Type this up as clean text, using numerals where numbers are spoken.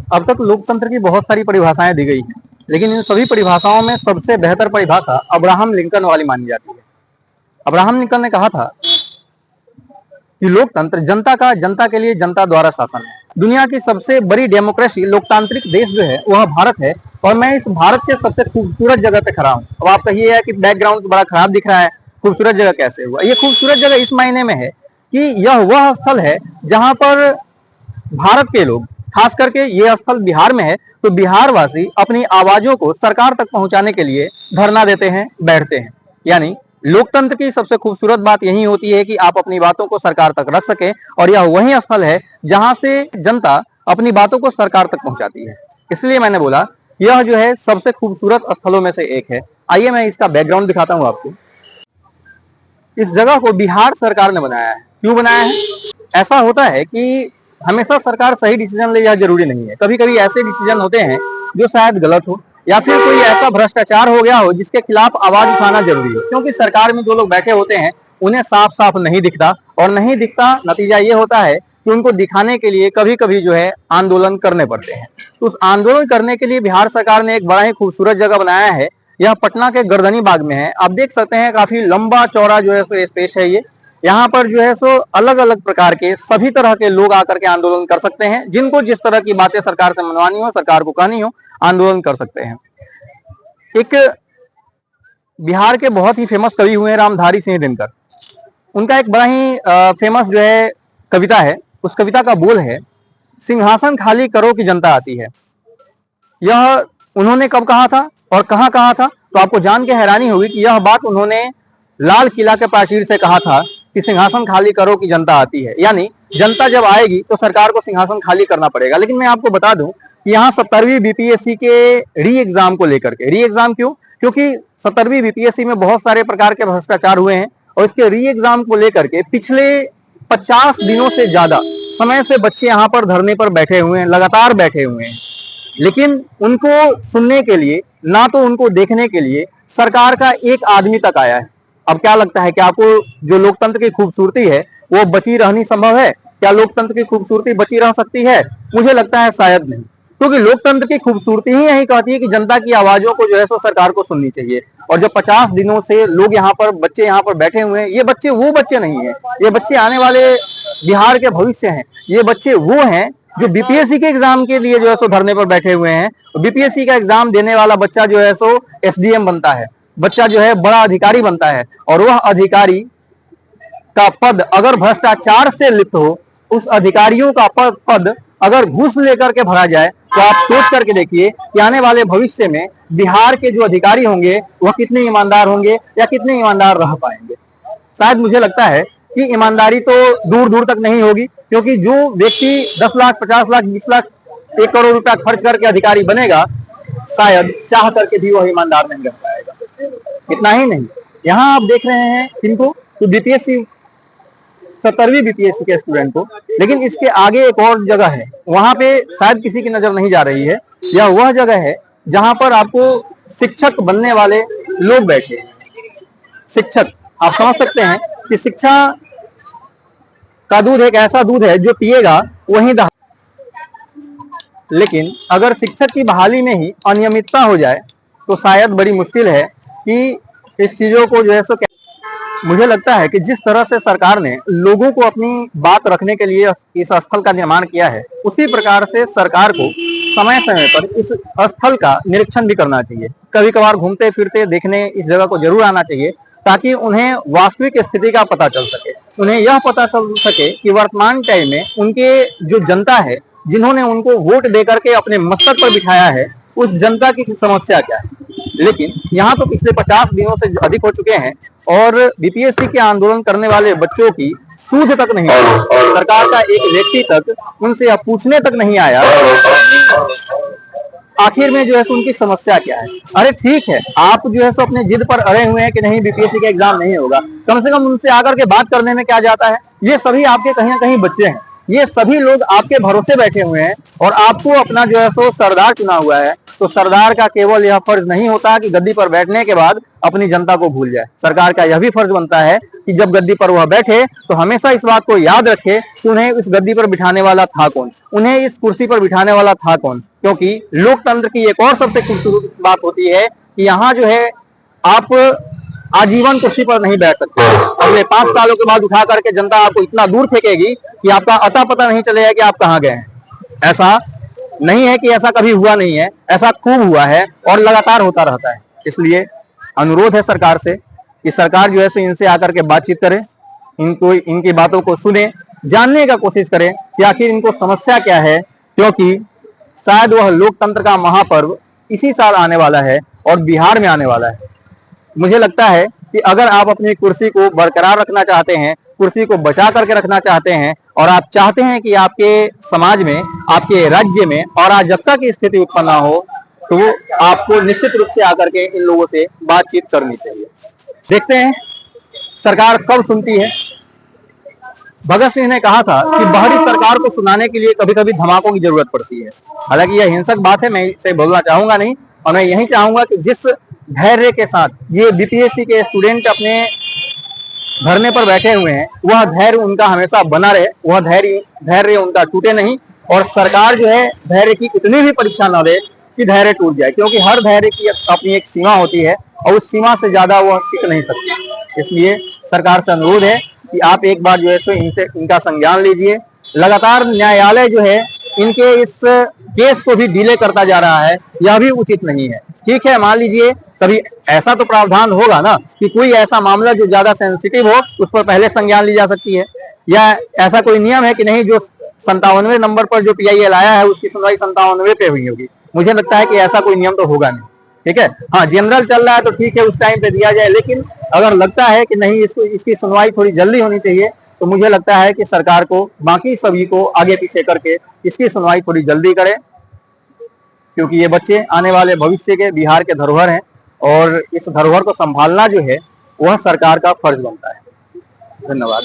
अब तक लोकतंत्र की बहुत सारी परिभाषाएं दी गई हैं, लेकिन इन सभी परिभाषाओं में सबसे बेहतर परिभाषा अब्राहम लिंकन वाली मानी जाती है। अब्राहम लिंकन ने कहा था कि लोकतंत्र जनता का, जनता के लिए, जनता द्वारा शासन है। दुनिया की सबसे बड़ी डेमोक्रेसी, लोकतांत्रिक देश जो है वह भारत है, और मैं इस भारत के सबसे खूबसूरत जगह पे खड़ा हूँ। अब आप कहिए कि बैकग्राउंड बड़ा खराब दिख रहा है, खूबसूरत जगह कैसे हुआ? ये खूबसूरत जगह इस मायने में है कि यह वह स्थल है जहां पर भारत के लोग, खास करके ये स्थल बिहार में है, तो बिहार वासी अपनी आवाजों को सरकार तक पहुंचाने के लिए धरना देते हैं, बैठते हैं। यानी लोकतंत्र की सबसे खूबसूरत बात यही होती है कि आप अपनी बातों को सरकार तक रख सकें, और यह वही स्थल है जहां से जनता अपनी बातों को सरकार तक पहुंचाती है। इसलिए मैंने बोला यह जो है सबसे खूबसूरत स्थलों में से एक है। आइए मैं इसका बैकग्राउंड दिखाता हूं आपको। इस जगह को बिहार सरकार ने बनाया है। क्यों बनाया है? ऐसा होता है कि हमेशा सरकार सही डिसीजन ले, यह जरूरी नहीं है। कभी कभी ऐसे डिसीजन होते हैं जो शायद गलत हो, या फिर कोई ऐसा भ्रष्टाचार हो गया हो जिसके खिलाफ आवाज उठाना जरूरी हो। क्योंकि सरकार में जो लोग बैठे होते हैं उन्हें साफ साफ नहीं दिखता, और नहीं दिखता नतीजा ये होता है कि उनको दिखाने के लिए कभी कभी जो है आंदोलन करने पड़ते हैं। तो उस आंदोलन करने के लिए बिहार सरकार ने एक बड़ा ही खूबसूरत जगह बनाया है। यह पटना के गर्दनी बाग में है। आप देख सकते हैं काफी लंबा चौड़ा जो है सो स्पेस है ये। यहाँ पर जो है सो अलग अलग प्रकार के सभी तरह के लोग आकर के आंदोलन कर सकते हैं। जिनको जिस तरह की बातें सरकार से मनवानी हो, सरकार को कहनी हो, आंदोलन कर सकते हैं। एक बिहार के बहुत ही फेमस कवि हुए रामधारी सिंह दिनकर। उनका एक बड़ा ही फेमस जो है कविता है। उस कविता का बोल है, सिंहासन खाली करो कि जनता आती है। यह उन्होंने कब कहा था और कहां कहा था? तो आपको जान के हैरानी होगी कि यह बात उन्होंने लाल किला के प्राचीर से कहा था कि सिंहासन खाली करो कि जनता आती है। यानी जनता जब आएगी तो सरकार को सिंहासन खाली करना पड़ेगा। लेकिन मैं आपको बता दूं कि यहाँ 17वीं बीपीएससी के री एग्जाम को लेकर के, री एग्जाम क्यों? क्योंकि 17वीं बीपीएससी में बहुत सारे प्रकार के भ्रष्टाचार हुए हैं, और इसके री एग्जाम को लेकर के पिछले 50 दिनों से ज्यादा समय से बच्चे यहाँ पर धरने पर बैठे हुए हैं, लगातार बैठे हुए हैं। लेकिन उनको सुनने के लिए, ना तो उनको देखने के लिए सरकार का एक आदमी तक आया है। अब क्या लगता है कि आपको जो लोकतंत्र की खूबसूरती है वो बची रहनी संभव है? क्या लोकतंत्र की खूबसूरती बची रह सकती है? मुझे लगता है शायद नहीं, क्योंकि लोकतंत्र की खूबसूरती ही यही कहती है कि जनता की आवाजों को जो है सो सरकार को सुननी चाहिए। और जो 50 दिनों से लोग यहाँ पर, बच्चे यहाँ पर बैठे हुए हैं, ये बच्चे वो बच्चे नहीं है, ये बच्चे आने वाले बिहार के भविष्य हैं। ये बच्चे वो हैं जो बीपीएससी के एग्जाम के लिए जो है सो धरने पर बैठे हुए हैं। बीपीएससी का एग्जाम देने वाला बच्चा जो है सो एसडीएम बनता है, बच्चा जो है बड़ा अधिकारी बनता है, और वह अधिकारी का पद अगर भ्रष्टाचार से लिप्त हो, उस अधिकारियों का पद अगर घूस लेकर के भरा जाए, तो आप सोच करके देखिए कि आने वाले भविष्य में बिहार के जो अधिकारी होंगे वह कितने ईमानदार होंगे, या कितने ईमानदार रह पाएंगे। शायद मुझे लगता है कि ईमानदारी तो दूर दूर तक नहीं होगी, क्योंकि जो व्यक्ति 10 लाख, 50 लाख, 20 लाख, 1 करोड़ रुपया खर्च करके अधिकारी बनेगा, शायद चाह करके भी वह ईमानदार नहीं रह पाएगा। इतना ही नहीं, यहाँ आप देख रहे हैं किनको? तो बीपीएससी, 17वीं बीपीएससी के स्टूडेंट को। लेकिन इसके आगे एक और जगह है, वहां पे शायद किसी की नजर नहीं जा रही है। यह वह जगह है जहां पर आपको शिक्षक बनने वाले लोग बैठे हैं। शिक्षक, आप समझ सकते हैं कि शिक्षा का दूध एक ऐसा दूध है जो पिएगा वही दहा। लेकिन अगर शिक्षक की बहाली में ही अनियमितता हो जाए तो शायद बड़ी मुश्किल है कि इस चीजों को जो है सो। मुझे लगता है कि जिस तरह से सरकार ने लोगों को अपनी बात रखने के लिए इस स्थल का निर्माण किया है, उसी प्रकार से सरकार को समय समय पर इस स्थल का निरीक्षण भी करना चाहिए। कभी कभार घूमते फिरते देखने इस जगह को जरूर आना चाहिए, ताकि उन्हें वास्तविक स्थिति का पता चल सके। उन्हें यह पता चल सके कि वर्तमान टाइम में उनके जो जनता है, जिन्होंने उनको वोट देकर के अपने मस्तक पर बिठाया है, उस जनता की समस्या क्या है। लेकिन यहाँ तो पिछले 50 दिनों से अधिक हो चुके हैं, और बीपीएससी के आंदोलन करने वाले बच्चों की सूझ तक नहीं आई। सरकार का एक व्यक्ति तक उनसे अब पूछने तक नहीं आया आखिर में जो है उनकी समस्या क्या है। अरे ठीक है, आप जो है सो अपने जिद पर अड़े हुए हैं कि नहीं बीपीएससी का एग्जाम नहीं होगा, कम से कम उनसे आकर के बात करने में क्या जाता है। ये सभी आपके कहीं ना कहीं बच्चे हैं, ये सभी लोग आपके भरोसे बैठे हुए हैं, और आपको अपना जो है सो सरदार चुना हुआ है। तो सरदार का केवल यह फर्ज नहीं होता कि गद्दी पर बैठने के बाद अपनी जनता को भूल जाए। सरकार का यह भी फर्ज बनता है कि जब गद्दी पर वह बैठे तो हमेशा इस बात को याद रखे कि उन्हें इस गद्दी पर बिठाने वाला था कौन, उन्हें इस कुर्सी पर बिठाने वाला था कौन। क्योंकि लोकतंत्र की एक और सबसे खूबसूरत बात होती है कि यहाँ जो है आप आजीवन कुर्सी पर नहीं बैठ सकते। अगले 5 सालों के बाद उठा करके जनता आपको इतना दूर फेंकेगी कि आपका अता पता नहीं चलेगा कि आप कहाँ गए हैं। ऐसा नहीं है कि ऐसा कभी हुआ नहीं है, ऐसा खूब हुआ है और लगातार होता रहता है। इसलिए अनुरोध है सरकार से कि सरकार जो है सो इनसे आकर के बातचीत करे, इनको इनकी बातों को सुने, जानने का कोशिश करें कि आखिर इनको समस्या क्या है। क्योंकि शायद वह लोकतंत्र का महापर्व इसी साल आने वाला है और बिहार में आने वाला है। मुझे लगता है कि अगर आप अपनी कुर्सी को बरकरार रखना चाहते हैं, कुर्सी को बचा करके रखना चाहते हैं और आप चाहते हैं कि आपके समाज में, आपके राज्य में अराजकता की स्थिति उत्पन्न ना हो, तो आपको निश्चित रूप से आकर के इन लोगों से बातचीत करनी चाहिए। देखते हैं सरकार कब सुनती है। भगत सिंह ने कहा था कि बाहरी सरकार को सुनाने के लिए कभी कभी धमाकों की जरूरत पड़ती है। हालांकि यह हिंसक बात है, मैं इसे बोलना चाहूंगा नहीं, और मैं यही चाहूंगा कि जिस धैर्य के साथ ये बीपीएससी के स्टूडेंट अपने धरने पर बैठे हुए हैं, वह धैर्य उनका हमेशा बना रहे, वह धैर्य उनका टूटे नहीं, और सरकार जो है धैर्य की इतनी भी परीक्षा न दे कि धैर्य टूट जाए। क्योंकि हर धैर्य की अपनी एक सीमा होती है और उस सीमा से ज्यादा वह टिक नहीं सकती। इसलिए सरकार से अनुरोध है कि आप एक बार जो है सो इनका संज्ञान लीजिए। लगातार न्यायालय जो है इनके इस केस को भी डिले करता जा रहा है, यह भी उचित नहीं है। ठीक है, मान लीजिए कभी ऐसा तो प्रावधान होगा ना कि कोई ऐसा मामला जो ज्यादा सेंसिटिव हो उस पर पहले संज्ञान ली जा सकती है, या ऐसा कोई नियम है कि नहीं जो 57वें नंबर पर जो PIL आया है उसकी सुनवाई 57वें पे हुई होगी। मुझे लगता है कि ऐसा कोई नियम तो होगा नहीं। ठीक है, हाँ जनरल चल रहा है तो ठीक है उस टाइम पे दिया जाए, लेकिन अगर लगता है कि नहीं इसकी सुनवाई थोड़ी जल्दी होनी चाहिए तो मुझे लगता है कि सरकार को बाकी सभी को आगे पीछे करके इसकी सुनवाई थोड़ी जल्दी करे। क्योंकि ये बच्चे आने वाले भविष्य के बिहार के धरोहर हैं और इस धरोहर को संभालना जो है वह सरकार का फर्ज बनता है। धन्यवाद।